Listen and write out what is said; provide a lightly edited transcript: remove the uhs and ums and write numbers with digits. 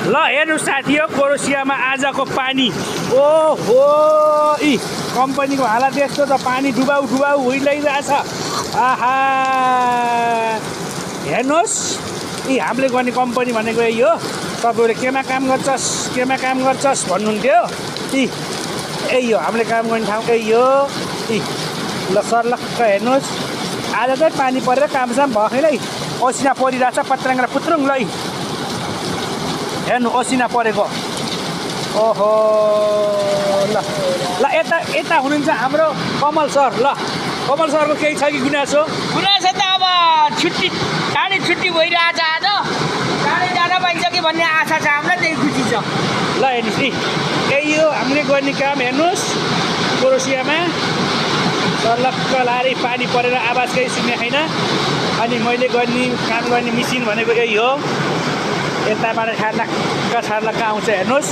ल हेर्नुहोस् साथी हो क्रोएसियामा आजको पानी ओहो यी कम्पनीको हालत यस्तो त पानी डुबाउ डुबाउ भइरहेछ आहा हेर्नुहोस् यी हामीले गर्ने कम्पनी भनेको यही हो तपाईँले केमा काम गर्छस् भन्नुहुन्थ्यो यही हो हामीले काम गर्ने ठाउँ यही हो ल सर्लक्क हेर्नुहोस् आज चाहिँ पानी परेर कामसाम भएन है असिना परिरहेछ पत्राङ र पुत्रुङ ल हेर्नु असिना परेको ओहो ल ल यता हुनुहुन्छ हाम्रो कमल सर ल कमल सरको केही छ कि गुनासो त अब छुट्टी टाढी छुट्टी भइरहेछ आज टाढै जान पाइन्छ कि भन्ने आशा छ हामीलाई त्यही खुसी छ ल हेर्नुहोस् यही हो हामीले गर्ने काम हेर्नुहोस् क्रोएसियामा सर्लक्क लाएर पानी परेर आवाज केही सुन्ने छैन अनि मैले काम गर्ने मिसिन भनेको यही हो यताबाट छर्लक्क आउँछ हेर्नुहोस्